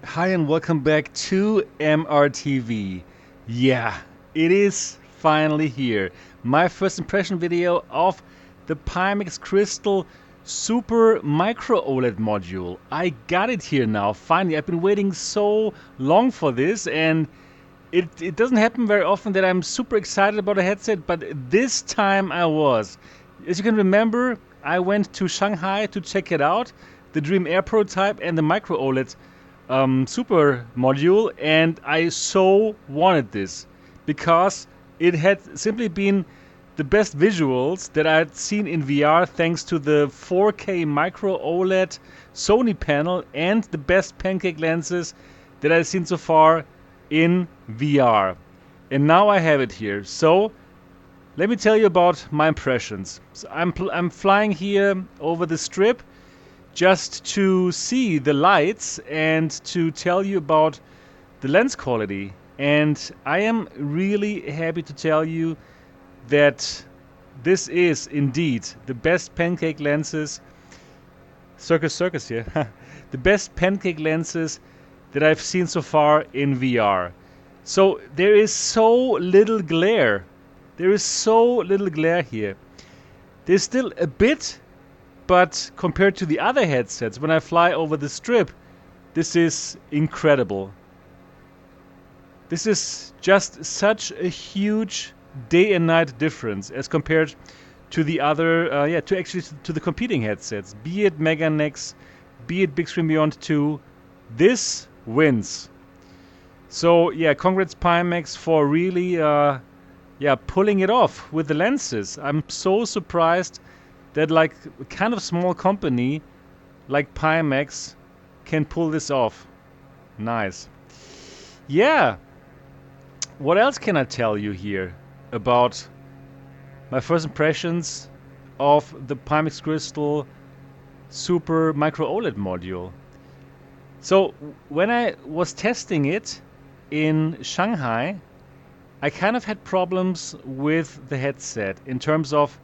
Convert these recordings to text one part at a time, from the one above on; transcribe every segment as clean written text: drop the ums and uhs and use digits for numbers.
Hi and welcome back to MRTV. Yeah, it is finally here. My first impression video of the Pimax Crystal Super MicroOLED module. I got it here now, finally. I've been waiting so long for this, and it doesn't happen very often that I'm super excited about a headset, but this time I was. As you can remember, I went to Shanghai to check it out, the Dream Air prototype and the MicroOLED super module, and I so wanted this because it had simply been the best visuals that I had seen in VR thanks to the 4K micro OLED Sony panel and the best pancake lenses that I've seen so far in VR. And now I have it here. So let me tell you about my impressions. So I'm flying here over the strip just to see the lights and to tell you about the lens quality. And I am really happy to tell you that this is indeed the best pancake lenses, circus here, the best pancake lenses that I've seen so far in VR. So there is so little glare. There is so little glare here. There's still a bit, but compared to the other headsets, when I fly over the strip, this is incredible. This is just such a huge day and night difference as compared to the other, to the competing headsets. Be it Meganex, be it Big Screen Beyond 2, this wins. So yeah, congrats Pimax for really, pulling it off with the lenses. I'm so surprised that like a kind of small company like Pimax can pull this off. Nice. Yeah. What else can I tell you here about my first impressions of the Pimax Crystal Super Micro OLED module? So when I was testing it in Shanghai, I kind of had problems with the headset in terms of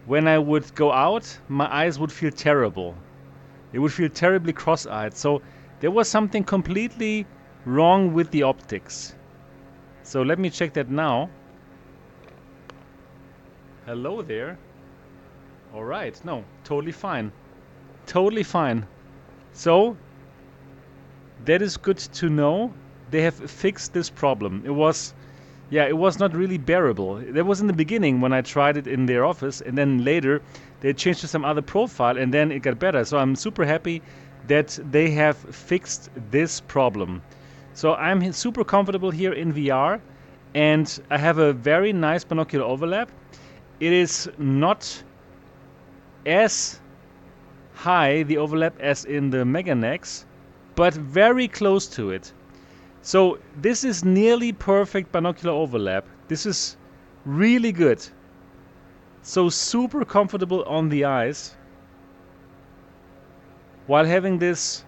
when I would go out, my eyes would feel terrible. They would feel terribly cross-eyed. So there was something completely wrong with the optics. So let me check that now. Hello there. All right, no, totally fine. Totally fine. So that is good to know. They have fixed this problem. It was not really bearable. That was in the beginning when I tried it in their office, and then later they changed to some other profile, and then it got better. So I'm super happy that they have fixed this problem. So I'm super comfortable here in VR, and I have a very nice binocular overlap. It is not as high, the overlap, as in the Meganex, but very close to it. So this is nearly perfect binocular overlap. This is really good. So super comfortable on the eyes while having this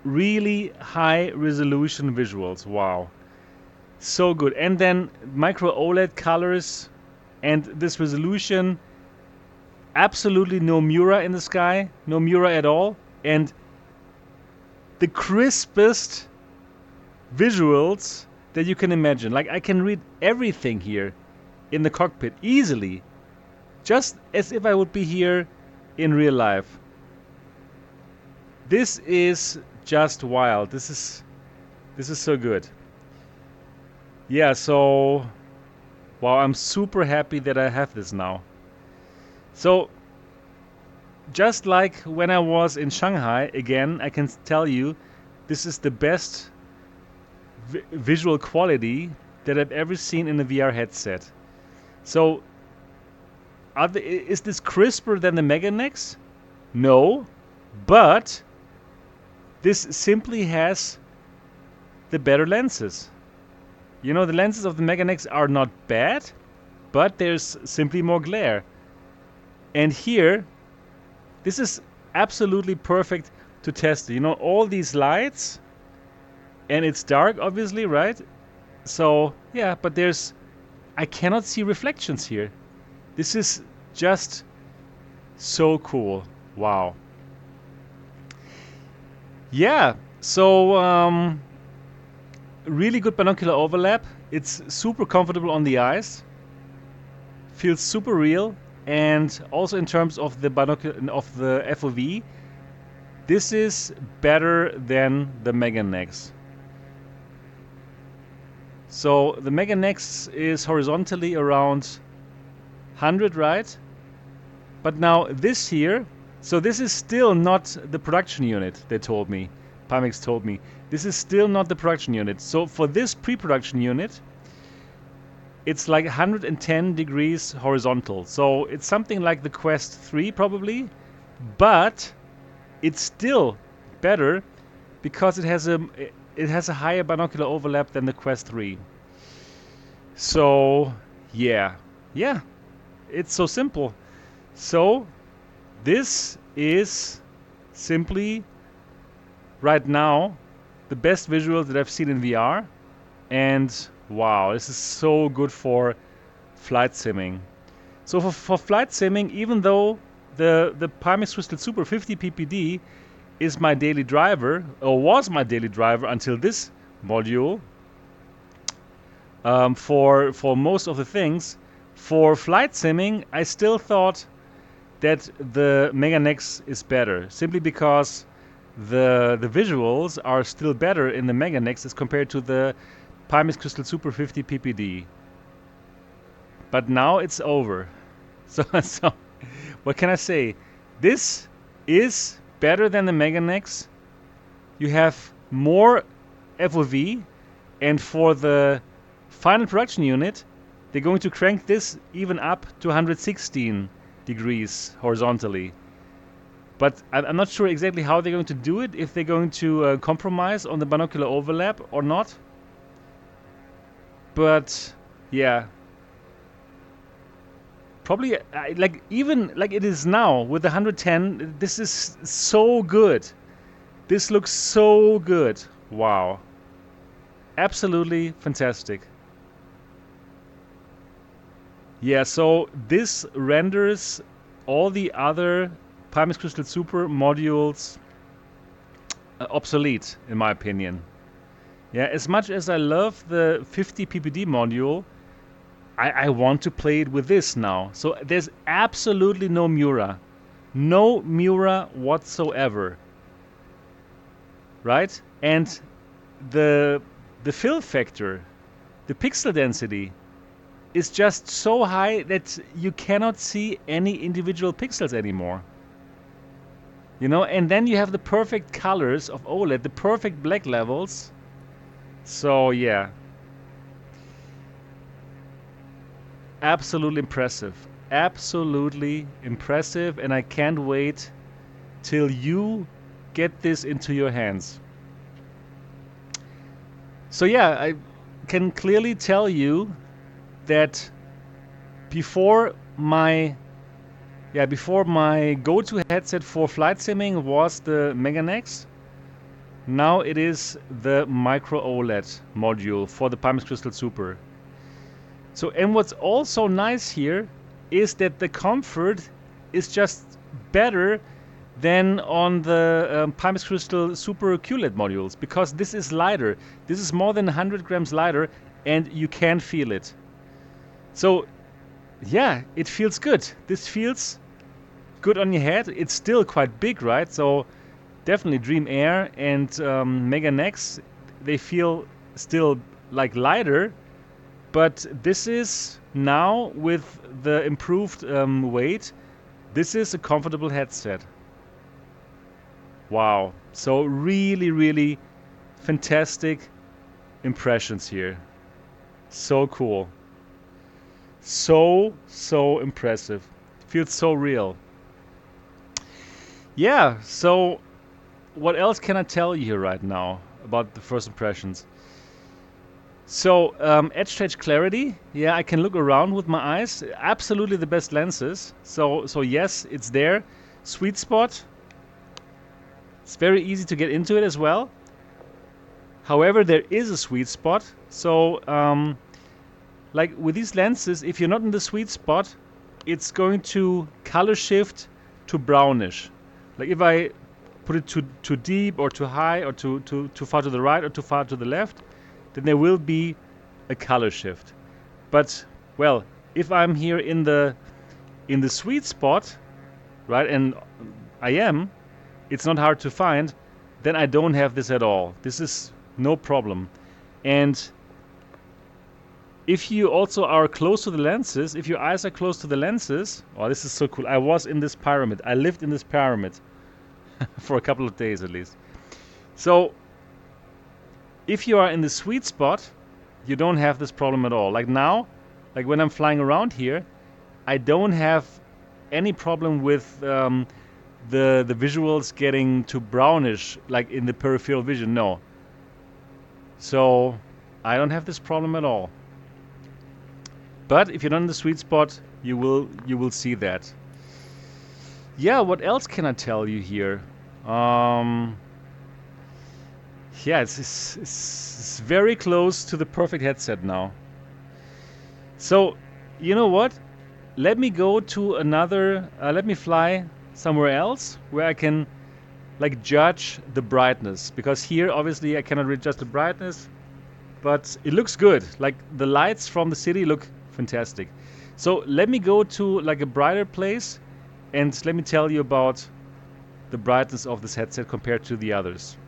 really high resolution visuals. Wow. So good. And then micro OLED colors and this resolution. Absolutely no Mura in the sky. No Mura at all. And the crispest visuals that you can imagine. Like I can read everything here in the cockpit easily, just as if I would be here in real life. This is just wild. This is so good. Yeah, so wow, I'm super happy that I have this now. So just like when I was in Shanghai, again, I can tell you this is the best visual quality that I've ever seen in a VR headset. So is this crisper than the Meganex? No, but this simply has the better lenses. You know, the lenses of the Meganex are not bad, but there's simply more glare. And here, this is absolutely perfect to test. You know, all these lights, and it's dark, obviously, right? So, yeah, but I cannot see reflections here. This is just so cool. Wow. Yeah, So really good binocular overlap. It's super comfortable on the eyes. Feels super real, and also in terms of the FOV, this is better than the Mega Nex. So the Mega Nex is horizontally around 100, right? But now this here, so this is still not the production unit, they told me. Pimax told me. This is still not the production unit. So for this pre-production unit, it's like 110 degrees horizontal. So it's something like the Quest 3 probably, but it's still better because it has a higher binocular overlap than the Quest 3. So yeah, it's so simple. So this is simply right now the best visuals that I've seen in VR, and wow, this is so good for flight simming. So for flight simming, even though the Pimax Crystal Super 50 ppd is my daily driver, or was my daily driver until this module, for most of the things, for flight simming, I still thought that the Mega Nex is better, simply because the visuals are still better in the Mega Nex as compared to the Pimax Crystal Super 50 ppd. But now it's over. So what can I say? This is better than the Mega Nex. You have more FOV, and for the final production unit, they're going to crank this even up to 116 degrees horizontally. But I'm not sure exactly how they're going to do it, if they're going to compromise on the binocular overlap or not. But yeah, probably like even like it is now with the 110, this is so good. This looks so good. Wow. Absolutely fantastic. Yeah, so this renders all the other Pimax Crystal Super modules obsolete, in my opinion. Yeah, as much as I love the 50 ppd module, I want to play it with this now. So there's absolutely no Mura. No Mura whatsoever. Right? And the fill factor, the pixel density, is just so high that you cannot see any individual pixels anymore. You know, and then you have the perfect colors of OLED, the perfect black levels. So yeah, absolutely impressive. Absolutely impressive, and I can't wait till you get this into your hands. So yeah, I can clearly tell you that before my go-to headset for flight simming was the Mega Nex. Now it is the MicroOLED module for the Pimax Crystal Super. So, and what's also nice here is that the comfort is just better than on the Pimax Crystal Super QLED modules, because this is lighter. This is more than 100 grams lighter, and you can feel it. So yeah, it feels good. This feels good on your head. It's still quite big, right? So definitely Dream Air and Mega Nex, they feel still like lighter, but this is now with the improved weight, this is a comfortable headset. Wow. So really fantastic impressions here. So cool. So impressive. Feels so real. Yeah, so what else can I tell you right now about the first impressions? So edge-to-edge clarity, yeah, I can look around with my eyes. Absolutely the best lenses. So yes, it's there. Sweet spot. It's very easy to get into it as well. However, there is a sweet spot. So like with these lenses, if you're not in the sweet spot, it's going to color shift to brownish. Like if I put it too deep or too high or too far to the right or too far to the left, then there will be a color shift. But well, if I'm here in the sweet spot, right, and it's not hard to find, then I don't have this at all. This is no problem. And if you also are close to the lenses, if your eyes are close to the lenses, oh, this is so cool. I was in this pyramid. I lived in this pyramid for a couple of days at least. So if you are in the sweet spot, you don't have this problem at all. Like now, like when I'm flying around here, I don't have any problem with the visuals getting too brownish, like in the peripheral vision. No. So I don't have this problem at all. But if you're not in the sweet spot, you will see that. Yeah, what else can I tell you here? Yeah, it's very close to the perfect headset now. So, you know what? Let me go to another, let me fly somewhere else where I can like judge the brightness. Because here, obviously, I cannot adjust the brightness, but it looks good. Like the lights from the city look fantastic. So let me go to like a brighter place and let me tell you about the brightness of this headset compared to the others.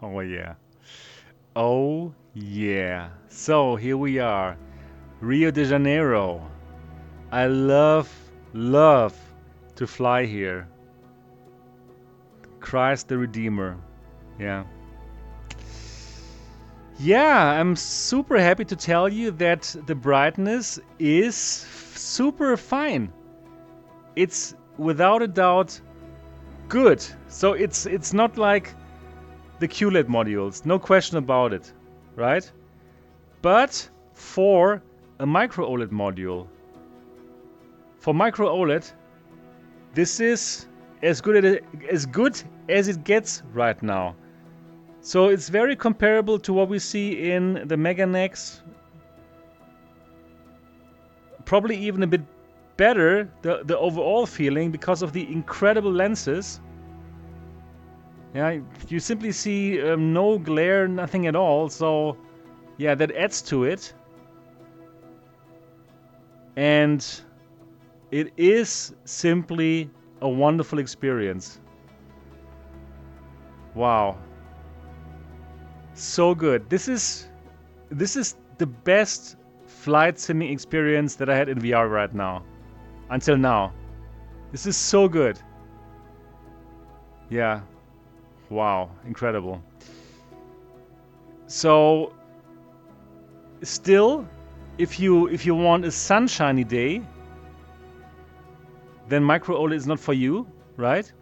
Oh yeah. Oh yeah. So here we are. Rio de Janeiro. I love to fly here. Christ the Redeemer. Yeah. Yeah, I'm super happy to tell you that the brightness is super fine. It's without a doubt good. So it's not like the QLED modules, no question about it, right? But for a micro-OLED module, for micro-OLED, this is as good as it gets right now. So it's very comparable to what we see in the Meganex. Probably even a bit better, the overall feeling, because of the incredible lenses. Yeah, you simply see no glare, nothing at all. So yeah, that adds to it. And it is simply a wonderful experience. Wow. So good. This is the best flight simming experience that I had in VR right now. Until now. This is so good. Yeah. Wow. Incredible. So still, if you want a sunshiny day, then micro OLED is not for you, right?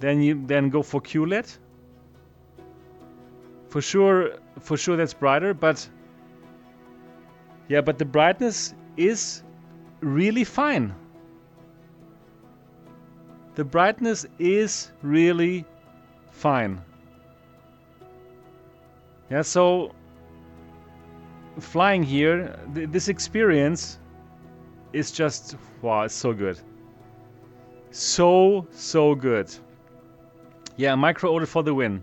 Then go for QLED. For sure that's brighter, but yeah, but the brightness is really fine. The brightness is really fine. Yeah, so flying here, this experience is just, wow, it's so good. So good. Yeah, micro OLED for the win.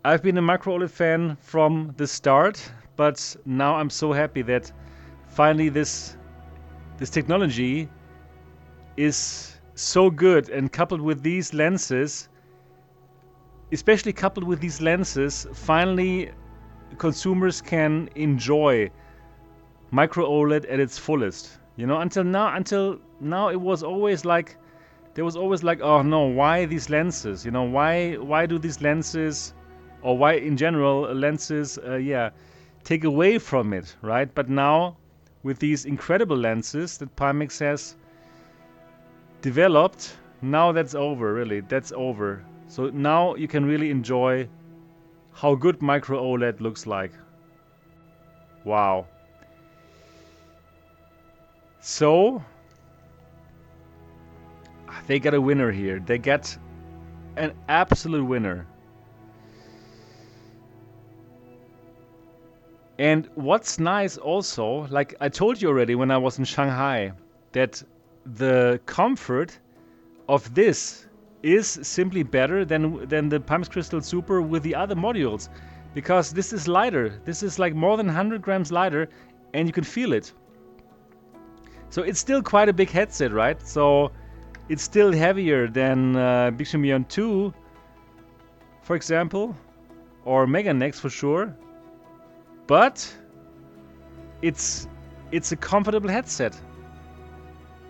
I've been a micro OLED fan from the start, but now I'm so happy that finally this technology is so good, and coupled with these lenses, especially coupled with these lenses, finally consumers can enjoy micro OLED at its fullest. You know, until now it was always like, there was always like, oh no, why these lenses? You know, why do these lenses, or why in general lenses, take away from it, right? But now with these incredible lenses that Pimax has developed, now that's over, really, that's over. So now you can really enjoy how good micro OLED looks like. Wow. So they got a winner here. They get an absolute winner. And what's nice also, like I told you already when I was in Shanghai, that the comfort of this is simply better than the Pimax Crystal Super with the other modules, because this is lighter. This is like more than 100 grams lighter, and you can feel it. So it's still quite a big headset, right? So it's still heavier than Big Swim Beyond 2, for example, or Meganex for sure. But it's a comfortable headset.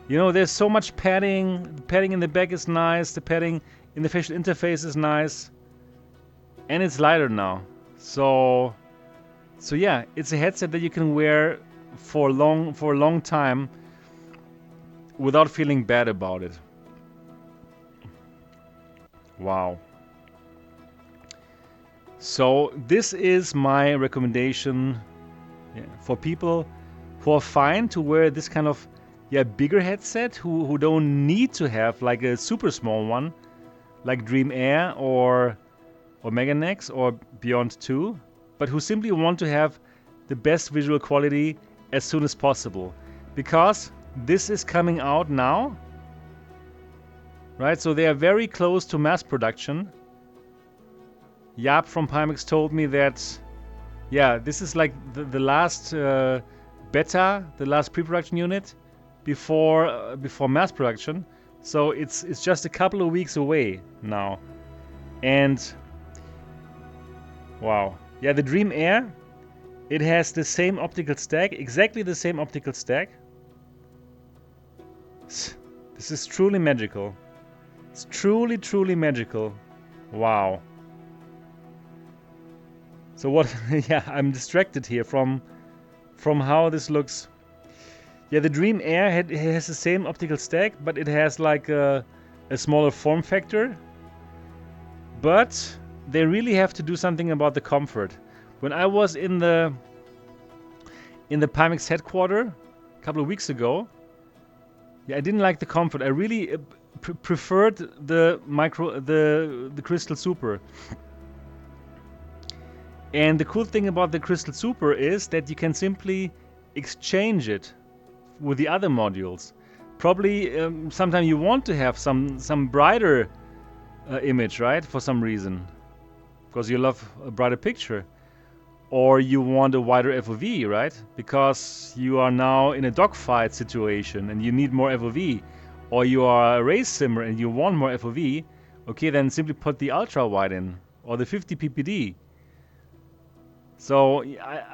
You know, there's so much padding. The padding in the back is nice. The padding in the facial interface is nice, and it's lighter now. So yeah, it's a headset that you can wear for a long time without feeling bad about it. Wow. So this is my recommendation, for people who are fine to wear this kind of bigger headset, who don't need to have like a super small one like Dream Air or Meganex or Beyond 2, but who simply want to have the best visual quality as soon as possible, because this is coming out now, right? So they are very close to mass production. Jaap from Pimax told me that, this is like the last beta, the last pre-production unit before mass production. So it's just a couple of weeks away now, and wow, the Dream Air, it has the same optical stack, exactly the same optical stack. This is truly magical. It's truly magical. Wow. So what? I'm distracted here from how this looks. The Dream Air has the same optical stack, but it has like a smaller form factor. But they really have to do something about the comfort. When I was in the Pimax headquarters a couple of weeks ago, I didn't like the comfort. I really preferred the Crystal Super. And the cool thing about the Crystal Super is that you can simply exchange it with the other modules. Probably sometime you want to have some brighter image, right? For some reason, because you love a brighter picture, or you want a wider FOV, right? Because you are now in a dogfight situation and you need more FOV, or you are a race simmer and you want more FOV. Okay, then simply put the ultra wide in, or the 50 ppd. So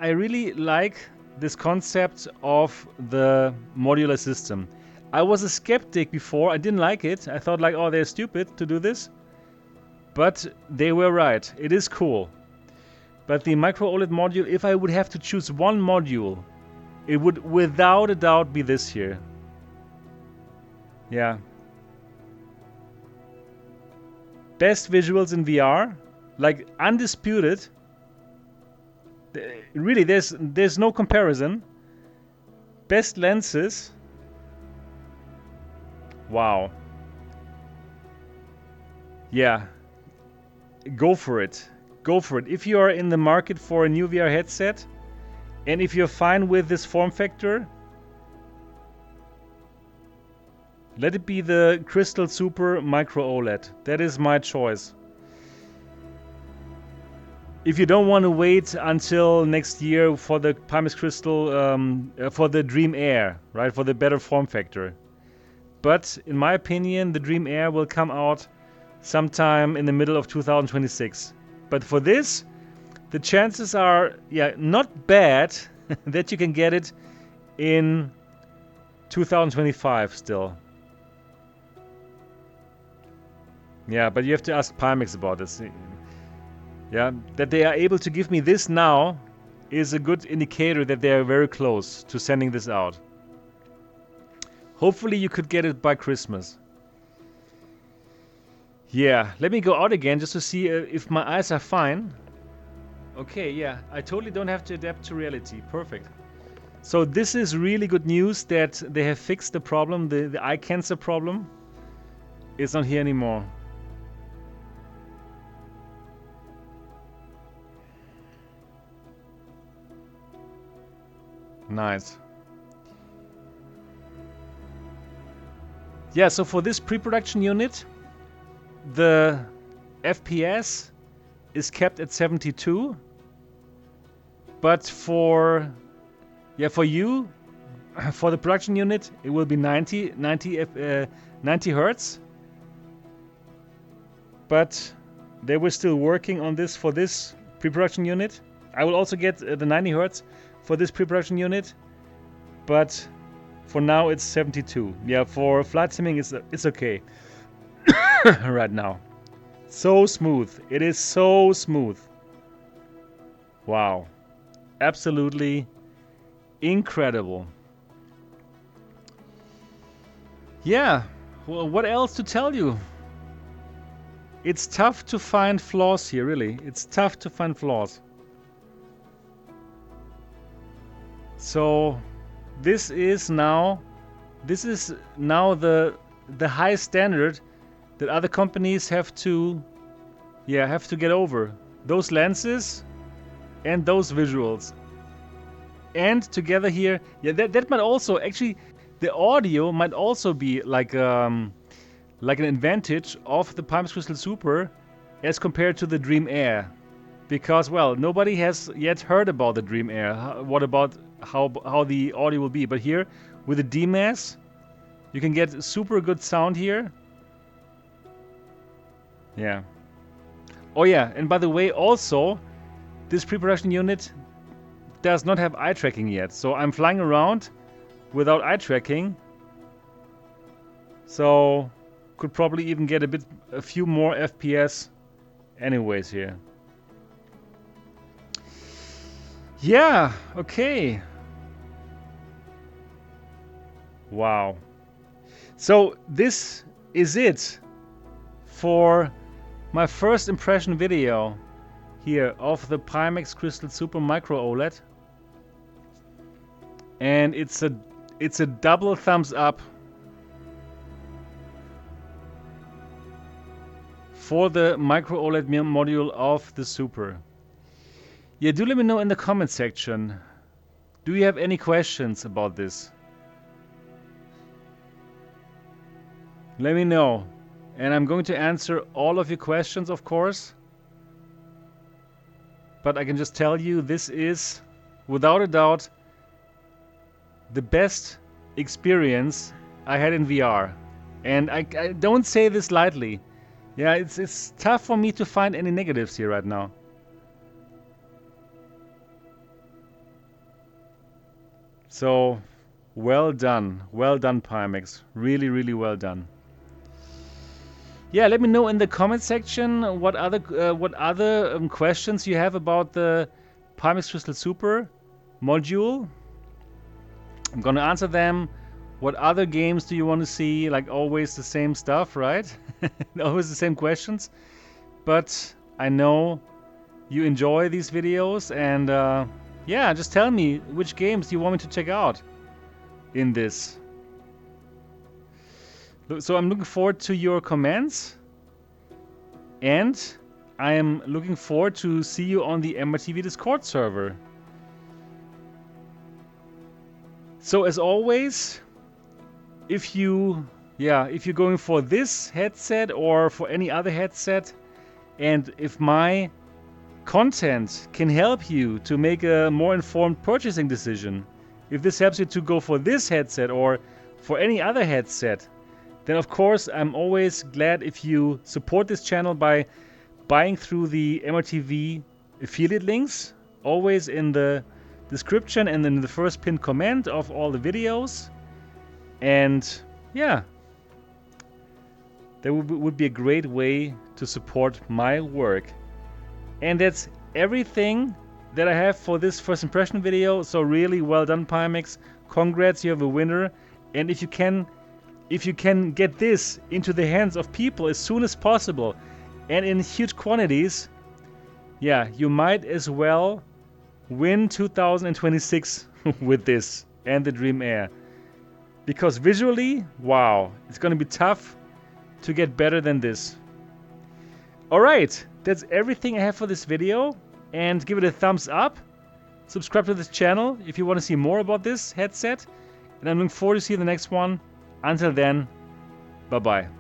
I really like this concept of the modular system. I was a skeptic before. I didn't like it. I thought like, oh, they're stupid to do this. But they were right. It is cool. But the MicroOLED module, if I would have to choose one module, it would without a doubt be this here. Yeah. Best visuals in VR, like undisputed. Really, there's no comparison. Best lenses. Wow. Yeah. Go for it. Go for it. If you are in the market for a new VR headset, and if you're fine with this form factor, let it be the Crystal Super MicroOLED. That is my choice. If you don't want to wait until next year for the Pimax Crystal, for the Dream Air, right, for the better form factor. But in my opinion, the Dream Air will come out sometime in the middle of 2026. But for this, the chances are, not bad that you can get it in 2025 still. Yeah, but you have to ask Pimax about this. Yeah, that they are able to give me this now is a good indicator that they are very close to sending this out. Hopefully you could get it by Christmas. Yeah, let me go out again just to see if my eyes are fine. Okay, yeah, I totally don't have to adapt to reality. Perfect. So this is really good news that they have fixed the problem, the eye cancer problem. It's not here anymore. Nice. Yeah, so for this pre-production unit, the FPS is kept at 72, but for you, for the production unit, it will be 90 hertz. But they were still working on this for this pre-production unit. I will also get the 90 hertz for this pre-production unit, but for now it's 72. Yeah, for flight simming it's okay right now. So smooth. It is so smooth. Wow. Absolutely incredible. Yeah, well, what else to tell you? It's tough to find flaws here, really. It's tough to find flaws. So this is now the high standard that other companies have to get over. Those lenses and those visuals. And together here, yeah, that might also actually, the audio might also be like an advantage of the Pimax Crystal Super as compared to the Dream Air, because well, nobody has yet heard about the Dream Air. What about how the audio will be? But here with the DMAS, you can get super good sound here. Yeah. Oh yeah, and by the way, also this pre-production unit does not have eye tracking yet, so I'm flying around without eye tracking. So could probably even get a few more FPS anyways here. Yeah, okay. Wow. So this is it for my first impression video here of the Pimax Crystal Super MicroOLED. And it's a double thumbs up for the MicroOLED module of the Super. Yeah, do let me know in the comment section. Do you have any questions about this? Let me know. And I'm going to answer all of your questions, of course. But I can just tell you, this is, without a doubt, the best experience I had in VR. And I don't say this lightly. Yeah, it's tough for me to find any negatives here right now. So, well done, Pimax. Really, really well done. Yeah, let me know in the comment section what other questions you have about the Pimax Crystal Super module. I'm gonna answer them. What other games do you want to see? Like always the same stuff, right? Always the same questions. But I know you enjoy these videos, and yeah, just tell me which games do you want me to check out in this. So I'm looking forward to your comments, and I am looking forward to see you on the MRTV Discord server. So as always, if you're going for this headset or for any other headset, and if my content can help you to make a more informed purchasing decision, if this helps you to go for this headset or for any other headset, then of course I'm always glad if you support this channel by buying through the MRTV affiliate links, always in the description and in the first pinned comment of all the videos. And yeah, that would be a great way to support my work. And that's everything that I have for this first impression video. So really well done, Pimax. Congrats, you have a winner. And if you can get this into the hands of people as soon as possible and in huge quantities, yeah, you might as well win 2026 with this and the Dream Air. Because visually, wow, it's gonna be tough to get better than this. Alright, that's everything I have for this video, and give it a thumbs up. Subscribe to this channel if you want to see more about this headset, and I'm looking forward to see the next one. Until then, Bye-bye.